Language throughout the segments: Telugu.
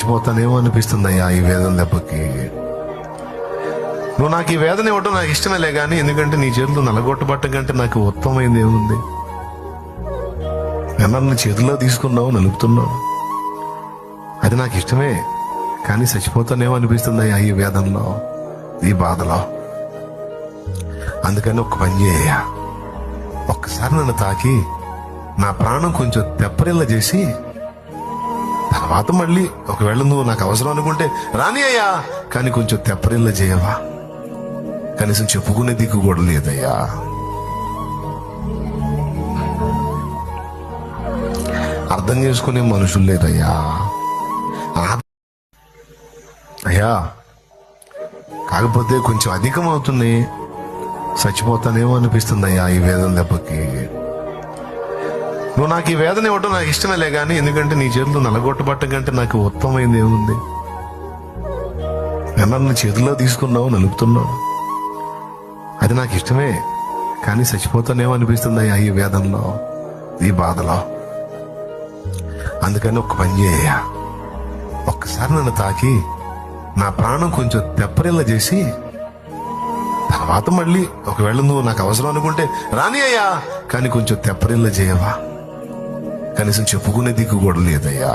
చచ్చిపోతానేమో అనిపిస్తుందయ్యా ఈ వేదన దెబ్బకి. నువ్వు నాకు ఈ వేదన ఇవ్వడం నాకు ఇష్టమేలే కానీ, ఎందుకంటే నీ చేతులు నలగొట్టబట్టం కంటే నాకు ఉత్తమమైంది ఏముంది? నన్ను చేతుల్లో తీసుకున్నావు, నలుపుతున్నావు, అది నాకు ఇష్టమే, కానీ చచ్చిపోతానేమో అనిపిస్తుందయ్యా ఈ వేదనలో, ఈ బాధలో. అందుకని ఒక్క పని చేయ, ఒక్కసారి నన్ను తాకి నా ప్రాణం కొంచెం తెప్పరిల్ల చేసి, తర్వాత మళ్ళీ ఒకవేళ నువ్వు నాకు అవసరం అనుకుంటే రాని అయ్యా, కానీ కొంచెం తెప్పరిల్ల చేయవా? కనీసం చెప్పుకునే దిక్కు కూడా లేదయ్యా. అర్థం చేసుకునే మనుషులు లేదయ్యా. అయ్యా కాకపోతే కొంచెం అధికం అవుతుంది, చచ్చిపోతానేమో అనిపిస్తుందయ్యా ఈ వేదన దెబ్బకి. నువ్వు నాకు ఈ వేదన ఇవ్వడం నాకు ఇష్టమేలే కానీ, ఎందుకంటే నీ చేతులు నలగొట్టబట్టం కంటే నాకు ఉత్తమమైంది ఏముంది? నన్ను చేతుల్లో తీసుకున్నావు, నలుపుతున్నావు, అది నాకు ఇష్టమే, కానీ చచ్చిపోతానేమో అనిపిస్తుందయ్యా ఈ వేదనలో, ఈ బాధలో. అందుకని ఒక్క పని చేయ, ఒక్కసారి నన్ను తాకి నా ప్రాణం కొంచెం తెప్పరిల్ల చేసి, తర్వాత మళ్ళీ ఒకవేళ నువ్వు నాకు అవసరం అనుకుంటే రాని అయ్యా, కానీ కొంచెం తెప్పరిల్ల చేయవా? కనీసం చెప్పుకునే దిక్కు కూడా లేదయ్యా.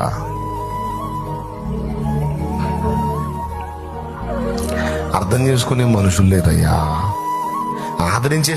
అర్థం చేసుకునే మనుషులు లేదయ్యా. ఆదరించే